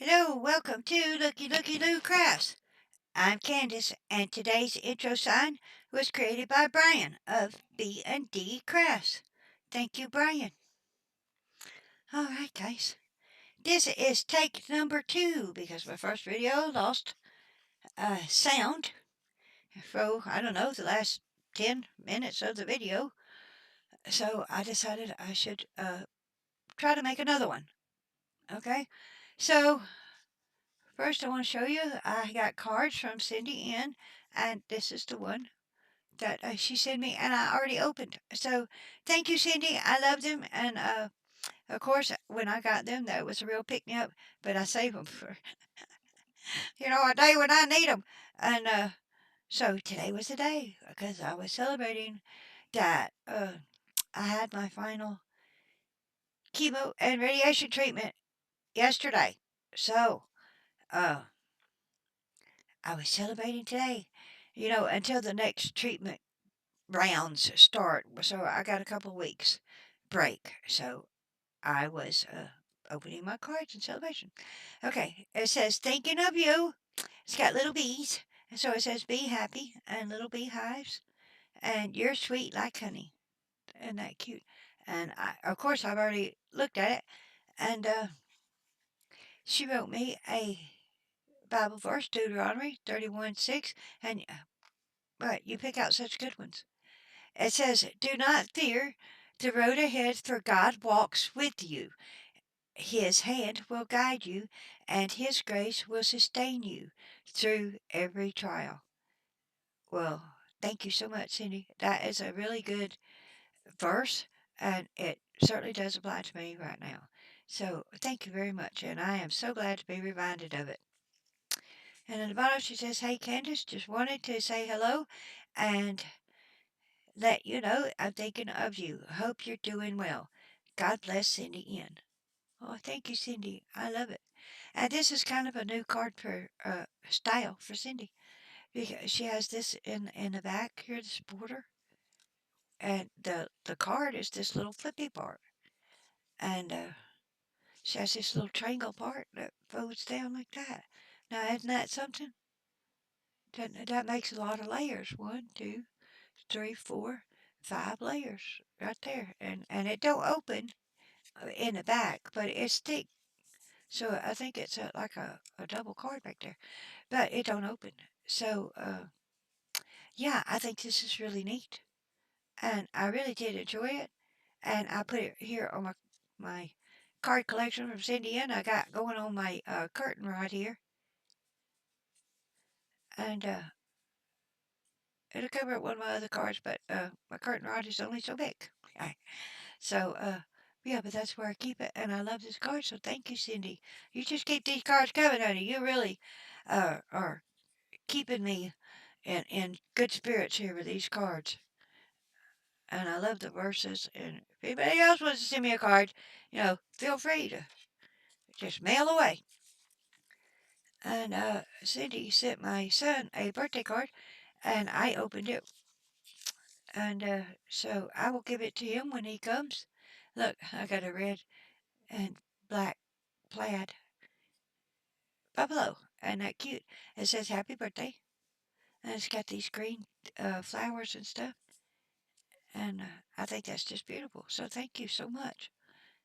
Hello, welcome to Lookie Loo Crafts. I'm Candace, and today's intro sign was created by Brian of B&D Crafts. Thank you, Brian. All right, guys. This is take number 2 because my first video lost sound for, I don't know, the last 10 minutes of the video. So I decided I should try to make another one. Okay? So first, I want to show you I got cards from Cindy N, and this is the one that she sent me, and I already opened. So thank you, Cindy. I love them, and of course, when I got them, that was a real pick me up. But I save them for a day when I need them. And so today was the day because I was celebrating that I had my final chemo and radiation treatment yesterday. So uh, I was celebrating today. Until the next treatment rounds start. So I got a couple of weeks break. So I was opening my cards in celebration. Okay, it says thinking of you. It's got little bees. And so it says be happy and little beehives. And you're sweet like honey. Isn't that cute? And of course, I've already looked at it. And she wrote me a Bible verse, Deuteronomy 31:6. And but you pick out such good ones. It says, do not fear the road ahead, for God walks with you. His hand will guide you, and His grace will sustain you through every trial. Well, thank you so much, Cindy. That is a really good verse, and it certainly does apply to me right now. So thank you very much, and I am so glad to be reminded of it. And at the bottom she says, hey Candace, just wanted to say hello and let you know I'm thinking of you. Hope you're doing well. God bless Cindy N. Oh, thank you, Cindy. I love it. And this is kind of a new card for style for Cindy because she has this in the back here, this border, and the card is this little flippy part, and she has this little triangle part that folds down like that. Now, isn't that something? That makes a lot of layers. 1, 2, 3, 4, 5 layers right there, and it don't open in the back, but it's thick. So I think it's like a double card back there, but it don't open. So yeah, I think this is really neat, and I really did enjoy it. And I put it here on my card collection from Cindy N. I got going on my curtain right here, and it'll cover up one of my other cards, but my curtain rod is only so big. So yeah, but that's where I keep it, and I love this card. So thank you, Cindy. You just keep these cards coming, honey. You really are keeping me in good spirits here with these cards. And I love the verses. And if anybody else wants to send me a card, feel free to just mail away. And Cindy sent my son a birthday card, and I opened it. And so I will give it to him when he comes. Look, I got a red and black plaid buffalo, and that cute. It says happy birthday, and it's got these green flowers and stuff. And I think that's just beautiful. So thank you so much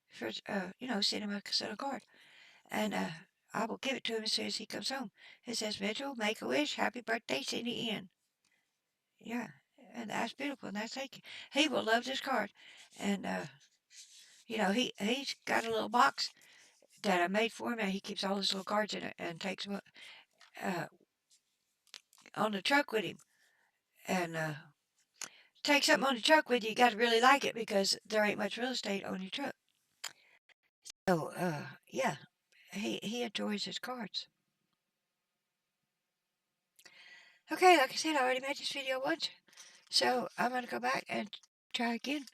for sending him a card. And I will give it to him as soon as he comes home. It says, Mitchell, make a wish, happy birthday, Cindy N. Yeah, and that's beautiful, and that's thank you. He will love this card. And he's got a little box that I made for him, and he keeps all his little cards in it and takes them uh, on the truck with him. And take something on the truck with you, you got to really like it because there ain't much real estate on your truck. So yeah, he enjoys his cards. Okay, like I said, I already made this video once, so I'm gonna go back and try again.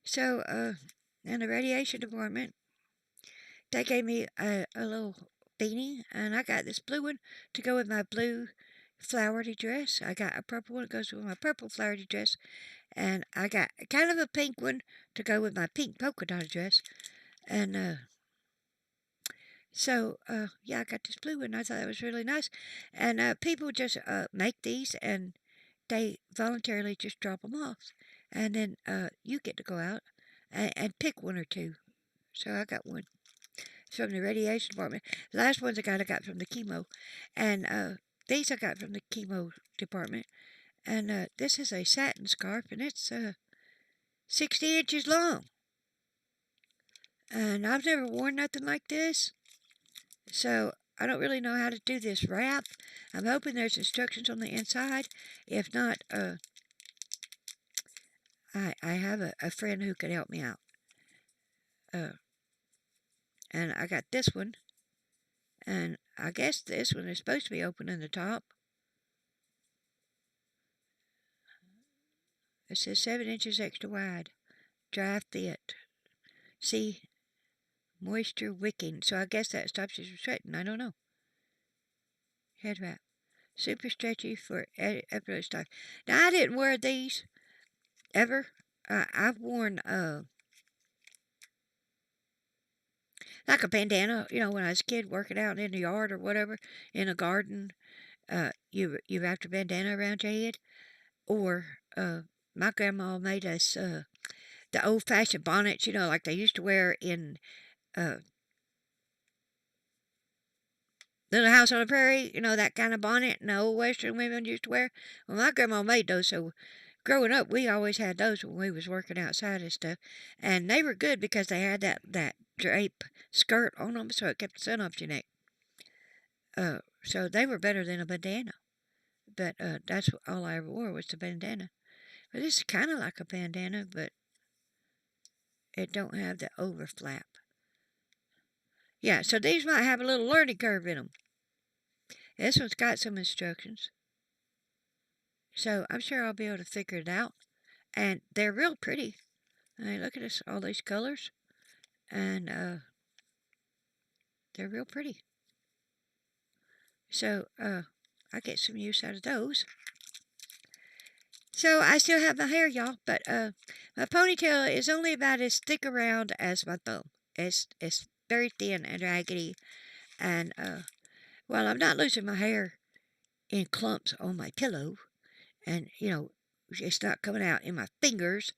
So in the radiation department, they gave me a little beanie, and I got this blue one to go with my blue flowery dress. I got a purple one that goes with my purple flowery dress, and I got kind of a pink one to go with my pink polka dot dress. And So, yeah, I got this blue one. I thought that was really nice. And people just make these and they voluntarily just drop them off. And then you get to go out and pick one or two. So I got one from the radiation department. The last ones I got from the chemo. And these I got from the chemo department. And this is a satin scarf, and it's 60 inches long. And I've never worn nothing like this. So I don't really know how to do this wrap. I'm hoping there's instructions on the inside. If not, I have a friend who could help me out. And I got this one. And I guess this one is supposed to be open in the top. It says 7 inches extra wide. Dry fit. See? Moisture wicking. So I guess that stops you from sweating. I don't know. Head wrap. Super stretchy for every stock. Now, I didn't wear these ever. I've worn like a bandana, when I was a kid working out in the yard or whatever, in a garden. You wrapped a bandana around your head. Or my grandma made us the old-fashioned bonnets, like they used to wear in Little House on the Prairie, that kind of bonnet and the old Western women used to wear. Well, my grandma made those, so growing up, we always had those when we was working outside and stuff. And they were good because they had that drape skirt on them, so it kept the sun off your neck. So they were better than a bandana. But that's all I ever wore was the bandana. But this is kind of like a bandana, but it don't have the overflap. Yeah, so these might have a little learning curve in them. This one's got some instructions. So I'm sure I'll be able to figure it out. And they're real pretty. I mean, look at this, all these colors. And they're real pretty. So I get some use out of those. So I still have my hair, y'all, but my ponytail is only about as thick around as my thumb. It's very thin and raggedy. And while I'm not losing my hair in clumps on my pillow, and it's not coming out in my fingers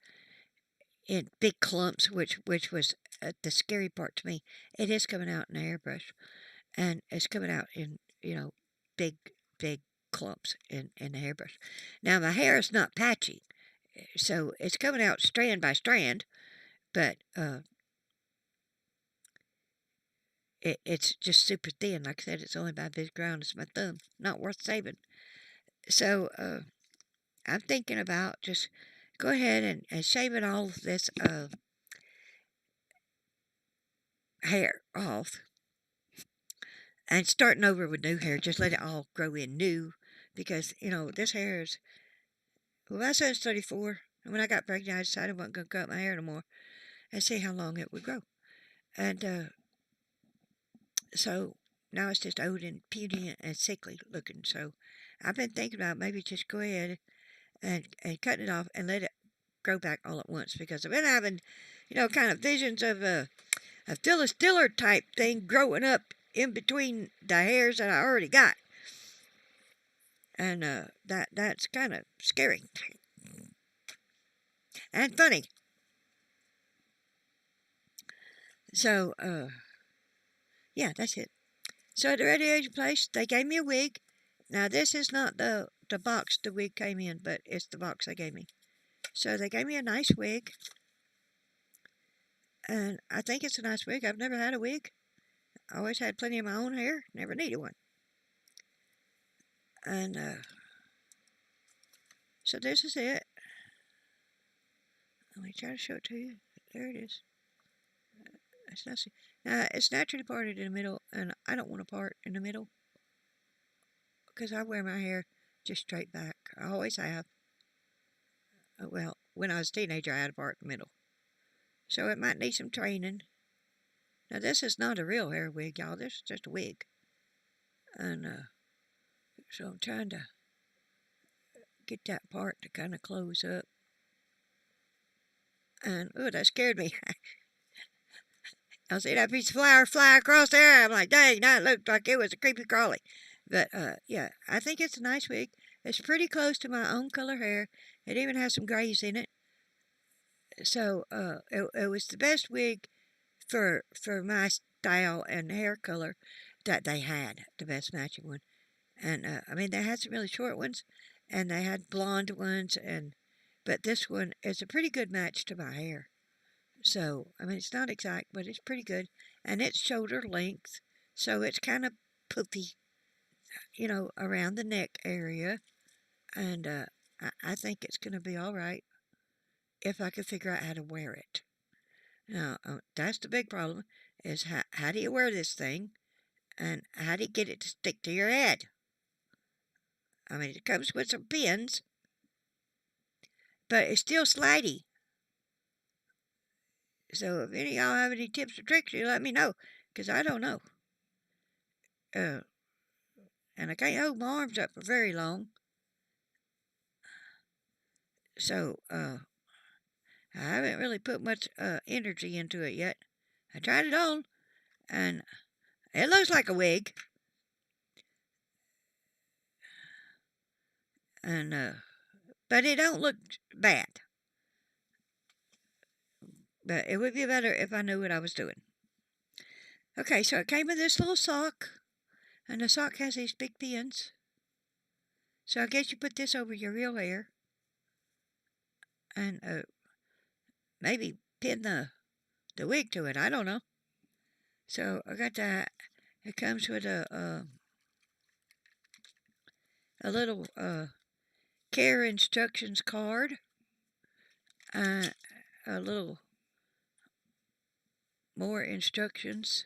in big clumps, which was the scary part to me. It is coming out in a hairbrush, and it's coming out in big clumps in the hairbrush. Now my hair is not patchy, so it's coming out strand by strand, but it's just super thin. Like I said, it's only about as ground as my thumb. Not worth saving. So I'm thinking about just go ahead and shaving all of this hair off and starting over with new hair. Just let it all grow in new, because this hair is, well, my son's 34, and when I got pregnant I decided I wasn't going to cut my hair no more and see how long it would grow. And so now it's just old and puny and sickly looking. So I've been thinking about maybe just go ahead and cutting it off and let it grow back all at once, because I've been having kind of visions of a Phyllis Dillard type thing growing up in between the hairs that I already got. And that's kind of scary and funny. So, yeah, that's it. So at the radiation place, they gave me a wig. Now, this is not the box the wig came in, but it's the box they gave me. So they gave me a nice wig. And I think it's a nice wig. I've never had a wig. I always had plenty of my own hair. Never needed one. And so this is it. Let me try to show it to you. There it is. It's nice. Now, it's naturally parted in the middle, and I don't want to part in the middle, because I wear my hair just straight back. I always have. Well, when I was a teenager, I had a part in the middle. So it might need some training. Now, this is not a real hair wig, y'all. This is just a wig. And so I'm trying to get that part to kind of close up. And, oh, that scared me. I see that piece of flour fly across there. I'm like, dang, that looked like it was a creepy crawly. But yeah, I think it's a nice wig. It's pretty close to my own color hair. It even has some grays in it. So it was the best wig for my style and hair color that they had, the best matching one. And I mean, they had some really short ones, and they had blonde ones, but this one is a pretty good match to my hair. So I mean, it's not exact, but it's pretty good, and it's shoulder length, so it's kind of poofy, around the neck area, and I think it's going to be all right if I can figure out how to wear it. Now, that's the big problem: is how do you wear this thing, and how do you get it to stick to your head? I mean, it comes with some pins, but it's still slidey. So if any of y'all have any tips or tricks, you let me know, because I don't know. And I can't hold my arms up for very long. So I haven't really put much energy into it yet. I tried it on, and it looks like a wig. And but it don't look bad. But it would be better if I knew what I was doing. Okay, so it came with this little sock, and the sock has these big pins. So I guess you put this over your real hair, and maybe pin the wig to it. I don't know. So I got that. It comes with a little care instructions card, a little more instructions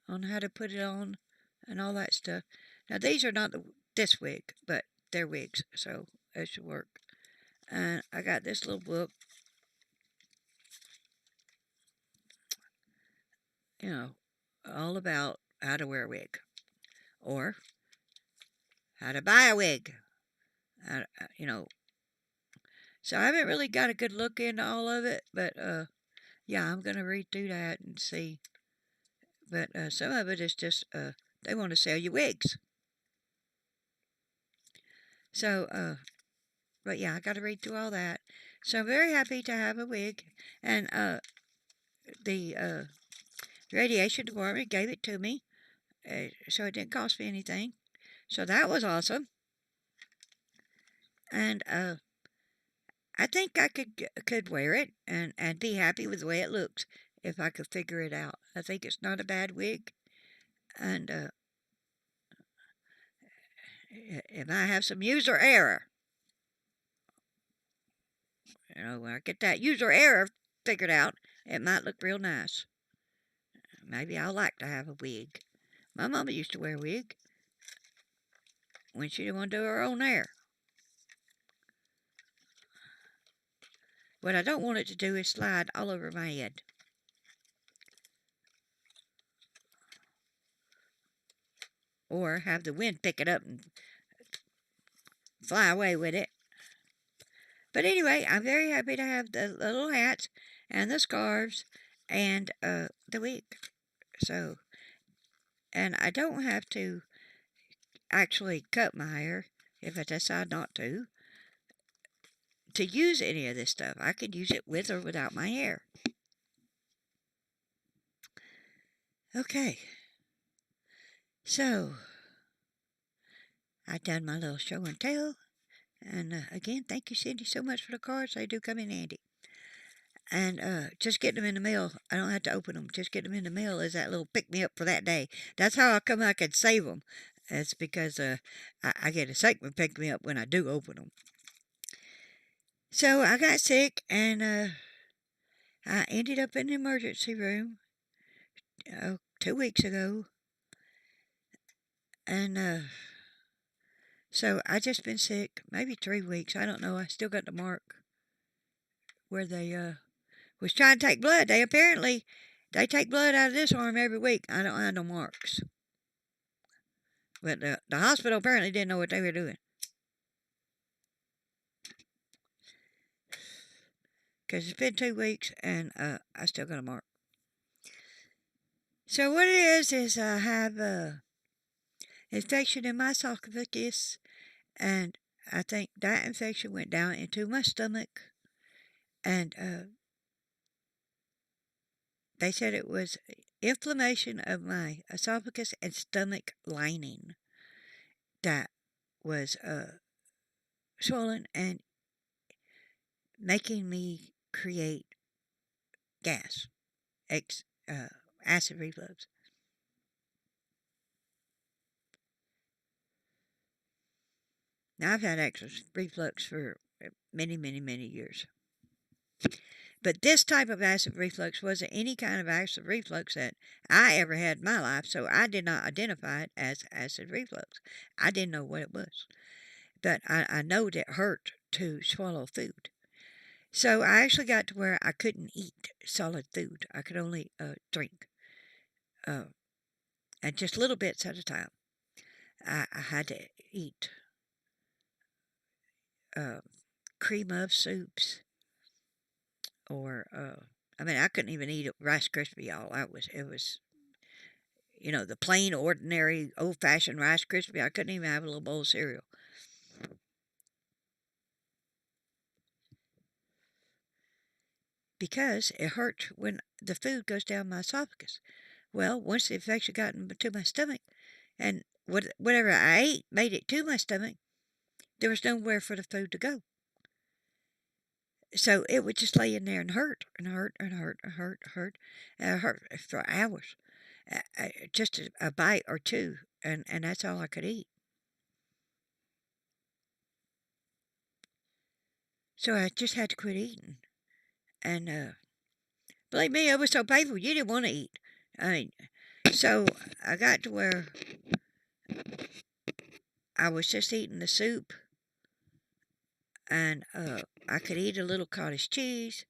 on how to put it on, and all that stuff. Now these are not this wig, but they're wigs, so that should work. And I got this little book, all about how to wear a wig, or how to buy a wig. You know, so I haven't really got a good look into all of it, but yeah, I'm gonna read through that and see. But some of it is just they want to sell you wigs. So but yeah, I got to read through all that. So I'm very happy to have a wig, and the radiation department gave it to me, so it didn't cost me anything. So that was awesome, and I think I could wear it and be happy with the way it looks if I could figure it out. I think it's not a bad wig, and it might have some user error. When I get that user error figured out, it might look real nice. Maybe I'll like to have a wig. My mama used to wear a wig when she didn't want to do her own hair. What I don't want it to do is slide all over my head. Or have the wind pick it up and fly away with it. But anyway, I'm very happy to have the little hats and the scarves and the wig. So, and I don't have to actually cut my hair if I decide not to use any of this stuff. I could use it with or without my hair. Okay. So, I've done my little show and tell. And again, thank you, Cindy, so much for the cards. They do come in handy. And just getting them in the mail, I don't have to open them. Just getting them in the mail is that little pick-me-up for that day. That's how I can save them. It's because I get a segment pick-me-up when I do open them. So I got sick, and I ended up in the emergency room 2 weeks ago. And so I just been sick, maybe 3 weeks. I don't know. I still got the mark where they was trying to take blood. They take blood out of this arm every week. I don't have no marks. But the hospital apparently didn't know what they were doing. Because it's been 2 weeks, and I still got a mark. So what it is I have a infection in my esophagus, and I think that infection went down into my stomach, and they said it was inflammation of my esophagus and stomach lining that was swollen and making me create gas, acid reflux. Now, I've had acid reflux for many, many, many years. But this type of acid reflux wasn't any kind of acid reflux that I ever had in my life, so I did not identify it as acid reflux. I didn't know what it was. But I know that it hurt to swallow food. So I actually got to where I couldn't eat solid food. I could only drink, uh, and just little bits at a time. I had to eat uh, cream of soups, or I mean, I couldn't even eat Rice Krispie, y'all. It was, the plain, ordinary, old-fashioned Rice Krispie. I couldn't even have a little bowl of cereal because it hurt when the food goes down my esophagus. Well, once the infection got into my stomach, and whatever I ate made it to my stomach, there was nowhere for the food to go. So it would just lay in there and hurt and hurt and hurt and hurt and hurt, and it hurt for hours. Just a bite or two, and that's all I could eat. So I just had to quit eating. And believe me, it was so painful. You didn't want to eat. I mean, so I got to where I was just eating the soup, and I could eat a little cottage cheese.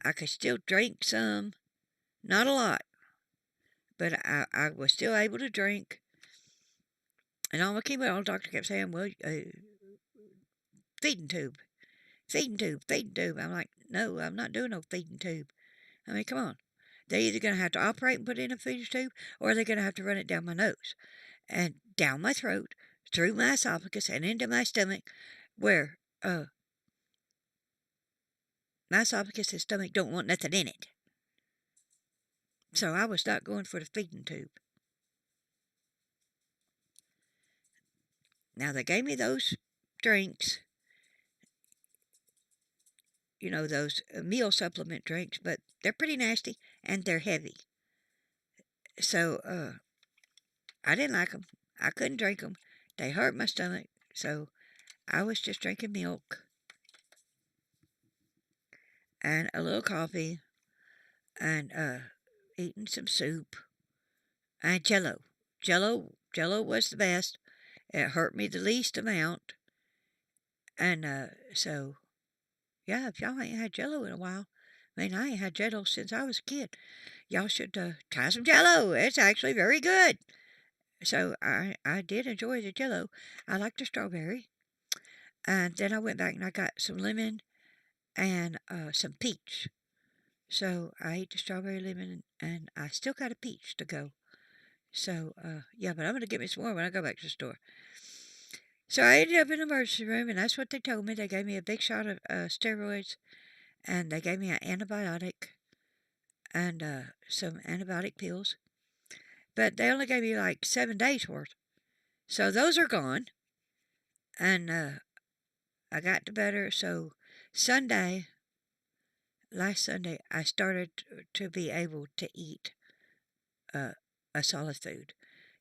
I could still drink some, not a lot, but I was still able to drink. And all the doctor kept saying, well, feeding tube, feeding tube, feeding tube. I'm like, no, I'm not doing no feeding tube. I mean, come on. They're either going to have to operate and put in a feeding tube, or they're going to have to run it down my nose and down my throat, through my esophagus, and into my stomach, where my esophagus and stomach don't want nothing in it. So I was not going for the feeding tube. Now, they gave me those drinks, those meal supplement drinks, but they're pretty nasty and they're heavy. So I didn't like them. I couldn't drink them. They hurt my stomach. So I was just drinking milk and a little coffee and eating some soup and jello. Jello was the best. It hurt me the least amount. And so, yeah, if y'all ain't had jello in a while, I mean, I ain't had jello since I was a kid. Y'all should try some jello. It's actually very good. So I did enjoy the jello. I like the strawberry. And then I went back and I got some lemon and some peach. So I ate the strawberry lemon and I still got a peach to go. So, yeah, but I'm going to get me some more when I go back to the store. So I ended up in the emergency room, and that's what they told me. They gave me a big shot of steroids, and they gave me an antibiotic and some antibiotic pills. But they only gave me like 7 days worth. So those are gone. And I got to better. So last Sunday, I started to be able to eat a solid food.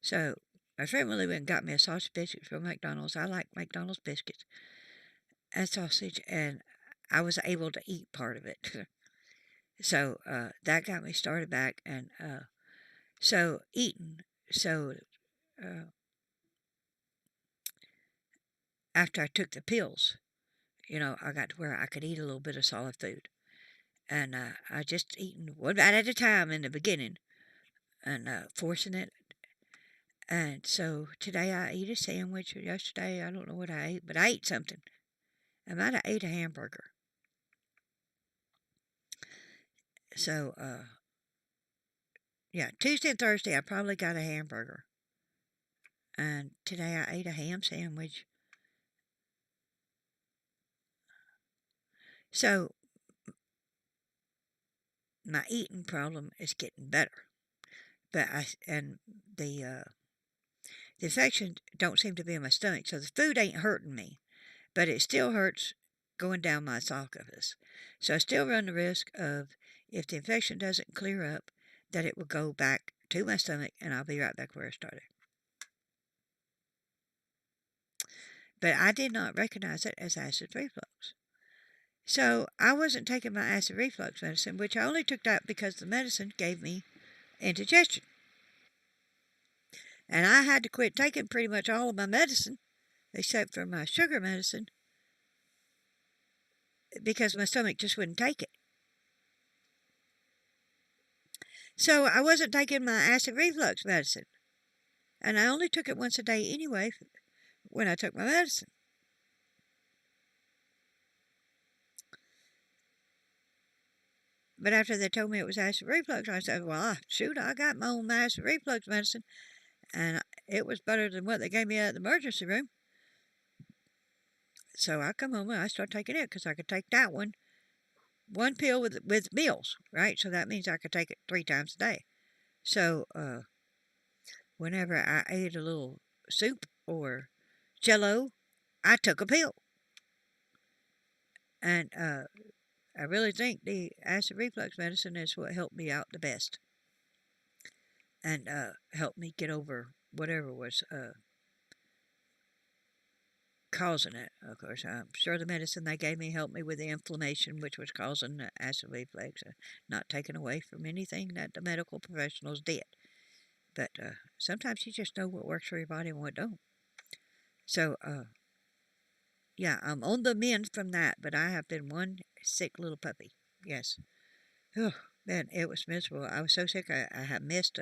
So my friend really went and got me a sausage biscuit from McDonald's. I like McDonald's biscuits and sausage, and I was able to eat part of it. So that got me started back, and so eating. So after I took the pills, I got to where I could eat a little bit of solid food, and I just eating one bite at a time in the beginning, and forcing it. And so today I ate a sandwich. Yesterday I don't know what I ate, but I ate something. I might have ate a hamburger. So yeah, Tuesday and Thursday I probably got a hamburger. And today I ate a ham sandwich. So my eating problem is getting better. But the infection don't seem to be in my stomach, so the food ain't hurting me, but it still hurts going down my esophagus. So I still run the risk of, if the infection doesn't clear up, that it will go back to my stomach and I'll be right back where I started. But I did not recognize it as acid reflux. So I wasn't taking my acid reflux medicine, which I only took that because the medicine gave me indigestion. And I had to quit taking pretty much all of my medicine, except for my sugar medicine, because my stomach just wouldn't take it. So I wasn't taking my acid reflux medicine. And I only took it once a day anyway when I took my medicine. But after they told me it was acid reflux, I said, well, shoot, I got my own acid reflux medicine. And it was better than what they gave me at the emergency room. So I come home and I start taking it because I could take that one pill with meals, right? So that means I could take it 3 times a day. So whenever I ate a little soup or jello, I took a pill. And I really think the acid reflux medicine is what helped me out the best. And helped me get over whatever was causing it. Of course, I'm sure the medicine they gave me helped me with the inflammation, which was causing the acid reflux. Not taken away from anything that the medical professionals did. But sometimes you just know what works for your body and what don't. So, yeah, I'm on the mend from that, but I have been one sick little puppy. Yes. Oh, man, it was miserable. I was so sick I had missed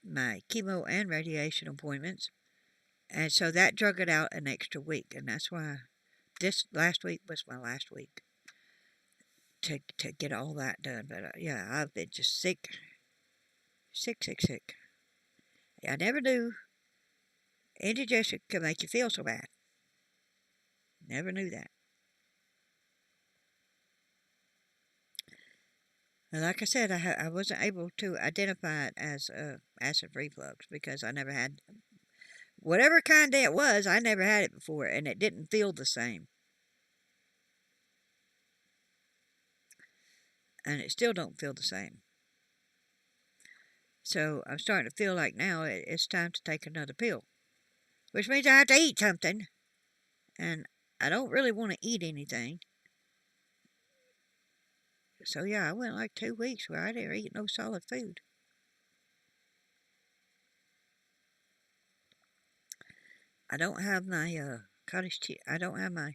my chemo and radiation appointments. And so that drug it out an extra week. And that's why this last week was my last week to get all that done. But yeah, I've been just sick. Sick. I never knew indigestion could make you feel so bad. Never knew that. And like I said, I wasn't able to identify it as acid reflux because I never had, whatever kind it was, I never had it before, and it didn't feel the same. And it still don't feel the same. So I'm starting to feel like now it's time to take another pill, which means I have to eat something, and I don't really want to eat anything. So yeah, I went like 2 weeks where I didn't eat no solid food. I don't have my cottage cheese. I don't have my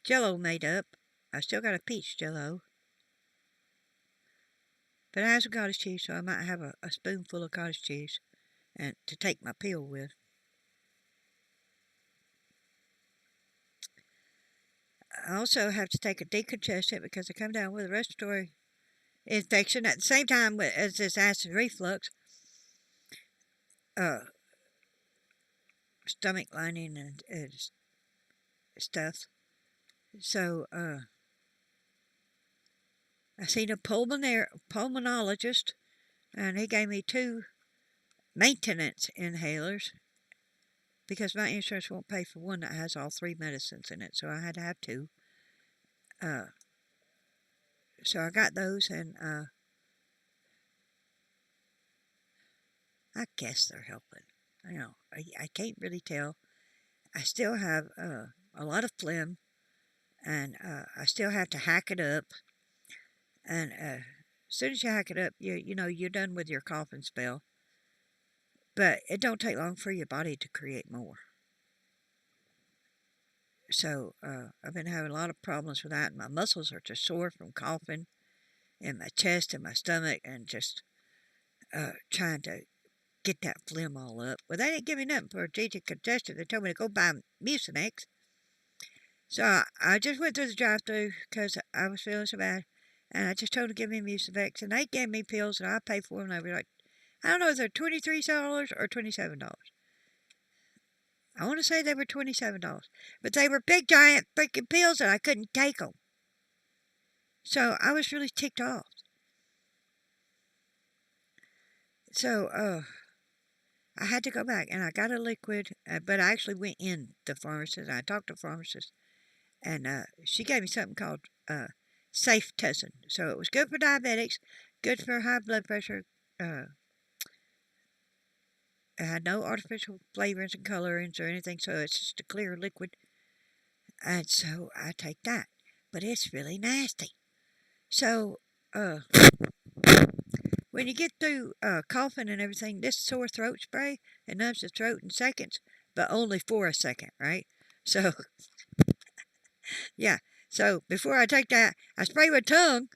Jello made up. I still got a peach Jello, but it has a cottage cheese, so I might have a spoonful of cottage cheese and to take my pill with. I also have to take a decongestant because I come down with a respiratory infection at the same time as this acid reflux, uh, stomach lining and stuff. So I seen a pulmonologist, and he gave me 2 maintenance inhalers because my insurance won't pay for one that has all 3 medicines in it, so I had to have 2. So I got those, and I guess they're helping. You know, I can't really tell. I still have a lot of phlegm, and I still have to hack it up. And as soon as you hack it up, you know you're done with your coughing spell. But it don't take long for your body to create more. So I've been having a lot of problems with that. My muscles are just sore from coughing, in my chest and my stomach, and just trying to get that phlegm all up. Well, they didn't give me nothing for a decongestant. They told me to go buy Mucinex. So I just went through the drive-thru because I was feeling so bad, And I just told them to give me Mucinex, and they gave me pills, and I paid for them. And I was like, I don't know if they're $23 or $27. I want to say they were $27, but they were big, giant freaking pills, and I couldn't take them. So I was really ticked off. So I had to go back, and I got a liquid, but I actually went in the pharmacist, and I talked to the pharmacist, and she gave me something called Safe Tussin. So it was good for diabetics, good for high blood pressure. It had no artificial flavorings and colorings or anything, so it's just a clear liquid. And so I take that, but it's really nasty. So when you get through coughing and everything, this sore throat spray, it numbs the throat in seconds, but only for a second, right? So, yeah. So before I take that, I spray my tongue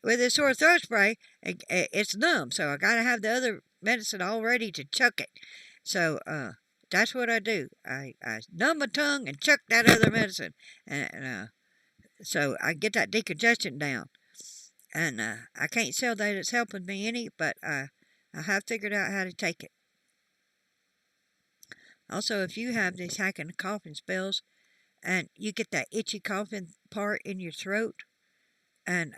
with this sore throat spray, and it's numb. So I got to have the other medicine all ready to chuck it. So that's what I do. I numb my tongue and chuck that other medicine, and so I get that decongestion down. And I can't say that it's helping me any, but I have figured out how to take it. Also, if you have these hacking coughing spells, and you get that itchy coughing part in your throat, and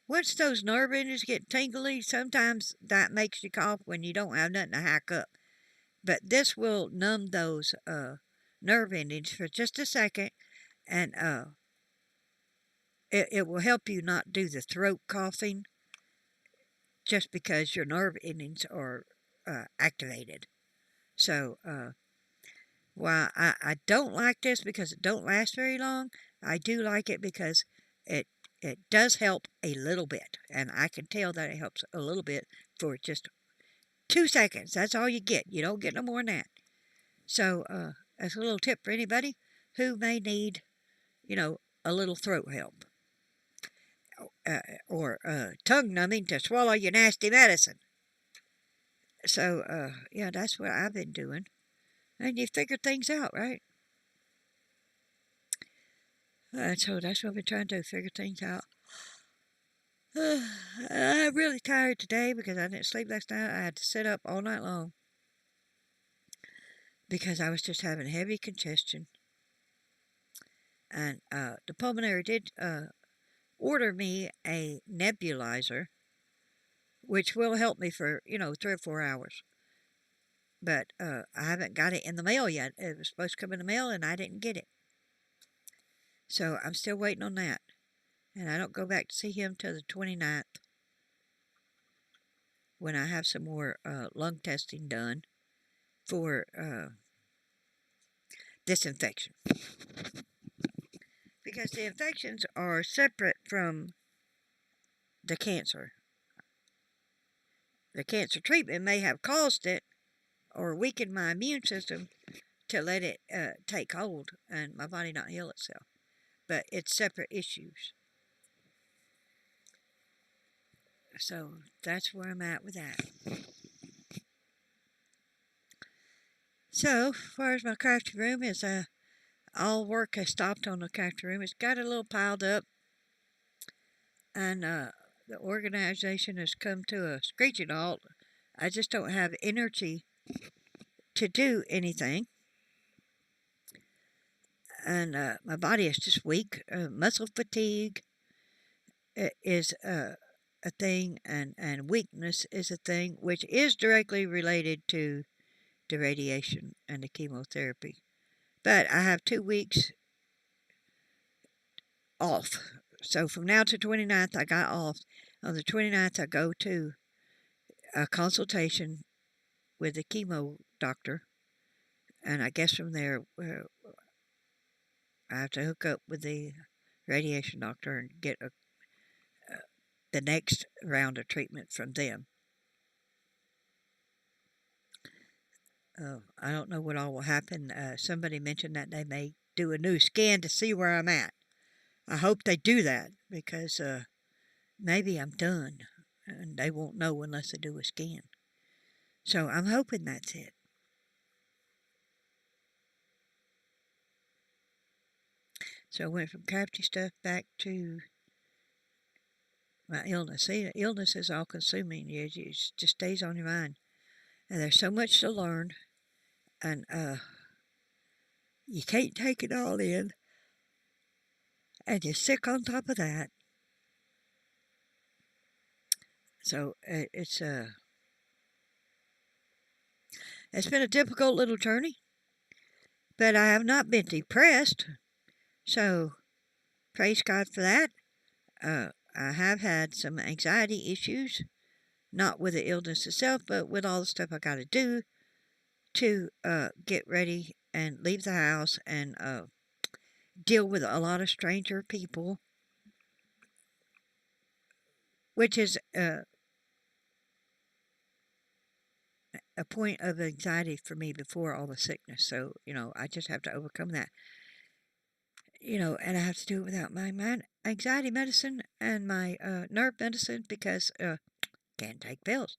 once those nerve endings get tingly, sometimes that makes you cough when you don't have nothing to hack up. But this will numb those nerve endings for just a second, and it will help you not do the throat coughing just because your nerve endings are activated. So while I don't like this because it don't last very long, I do like it because it does help a little bit, and I can tell that it helps a little bit for just 2 seconds. That's all you get. You don't get no more than that. So that's a little tip for anybody who may need, a little throat help. Or tongue numbing to swallow your nasty medicine. So, yeah, that's what I've been doing. And you figure things out, right? So that's what I've been trying to do, figure things out. I'm really tired today because I didn't sleep last night. I had to sit up all night long because I was just having heavy congestion. And the pulmonary did order me a nebulizer, which will help me for, 3 or 4 hours. But I haven't got it in the mail yet. It was supposed to come in the mail, and I didn't get it. So I'm still waiting on that. And I don't go back to see him till the 29th when I have some more lung testing done for this infection. Because the infections are separate from the cancer. The cancer treatment may have caused it or weakened my immune system to let it take hold and my body not heal itself. But it's separate issues. So that's where I'm at with that. So, as far as my crafty room is, all work has stopped on the crafty room. It's got a little piled up, and the organization has come to a screeching halt. I just don't have energy to do anything, and my body is just weak. Muscle fatigue is a thing, and weakness is a thing, which is directly related to the radiation and the chemotherapy. But I have 2 weeks off. So from now to 29th, I got off. On the 29th, I go to a consultation with the chemo doctor. And I guess from there, I have to hook up with the radiation doctor and get the next round of treatment from them. I don't know what all will happen. Somebody mentioned that they may do a new scan to see where I'm at. I hope they do that because maybe I'm done and they won't know unless they do a scan. So I'm hoping that's it. So I went from crafty stuff back to my illness. See, illness is all consuming. It just stays on your mind. And there's so much to learn. And you can't take it all in. And you're sick on top of that. So it's been a difficult little journey. But I have not been depressed. So praise God for that. I have had some anxiety issues, not with the illness itself, but with all the stuff I got to do to get ready and leave the house and deal with a lot of stranger people, which is a point of anxiety for me before all the sickness. So, I just have to overcome that. And I have to do it without my anxiety medicine and my nerve medicine because can't take pills.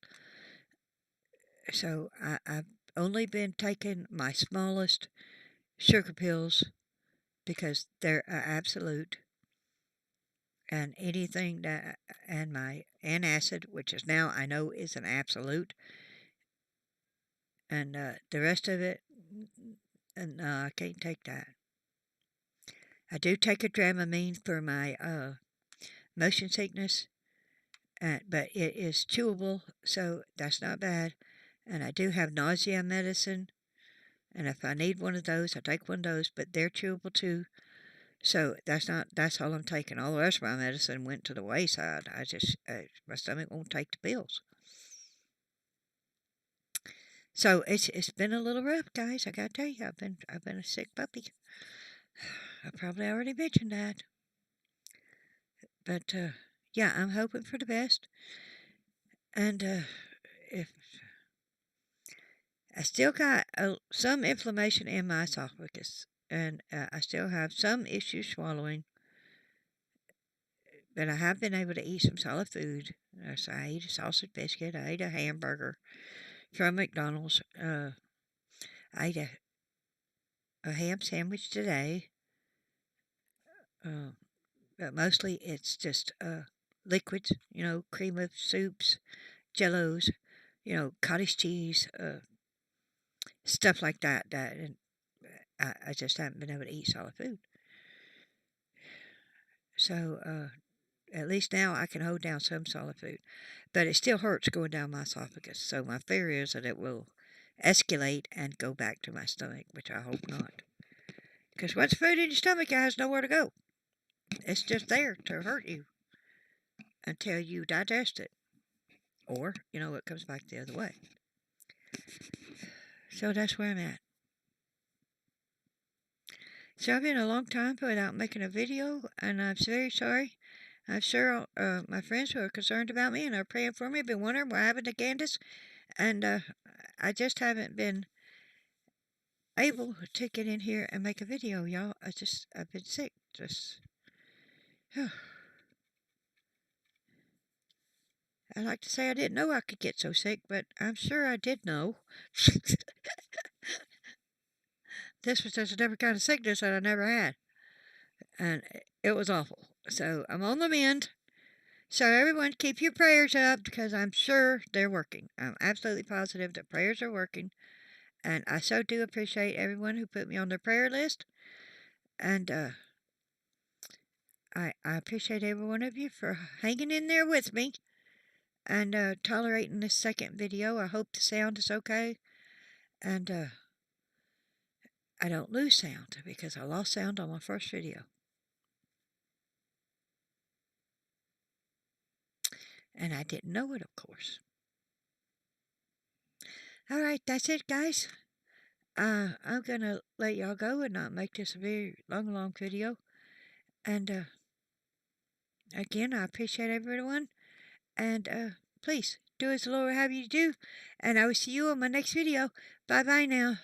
So I've only been taking my smallest sugar pills because they're absolute, and anything that, and my antacid, which is now I know is an absolute, and the rest of it, no, I can't take that. I do take a Dramamine for my motion sickness, but it is chewable, so that's not bad. And I do have nausea medicine, and if I need one of those, I take one of those, but they're chewable too. So that's all I'm taking. All the rest of my medicine went to the wayside. My stomach won't take the pills. So it's been a little rough, guys. I gotta tell you, I've been a sick puppy. I probably already mentioned that. But yeah, I'm hoping for the best. And if I still got some inflammation in my esophagus, and I still have some issues swallowing, but I have been able to eat some solid food. So I ate a sausage biscuit. I ate a hamburger from McDonald's. I ate a ham sandwich today. But mostly it's just liquids, cream of soups, jellos, cottage cheese, stuff like that. And I just haven't been able to eat solid food. So at least now I can hold down some solid food. But it still hurts going down my esophagus. So my fear is that it will escalate and go back to my stomach, which I hope not. Because once food in your stomach, it has nowhere to go. It's just there to hurt you until you digest it. Or, it comes back the other way. So that's where I'm at. So I've been a long time without making a video, and I'm very sorry. I'm sure my friends who are concerned about me and are praying for me have been wondering what happened to Candace, and I just haven't been able to get in here and make a video, y'all. I've been sick. I like to say I didn't know I could get so sick, but I'm sure I did know. This was just a different kind of sickness that I never had. And it was awful. So I'm on the mend. So everyone keep your prayers up because I'm sure they're working. I'm absolutely positive that prayers are working. And I so do appreciate everyone who put me on their prayer list. And I appreciate every one of you for hanging in there with me and tolerating this second video. I hope the sound is okay. And I don't lose sound because I lost sound on my first video. And I didn't know it, of course. All right, that's it, guys. I'm going to let y'all go and not make this a very long video. And again, I appreciate everyone. And please, do as the Lord have you to do. And I will see you on my next video. Bye-bye now.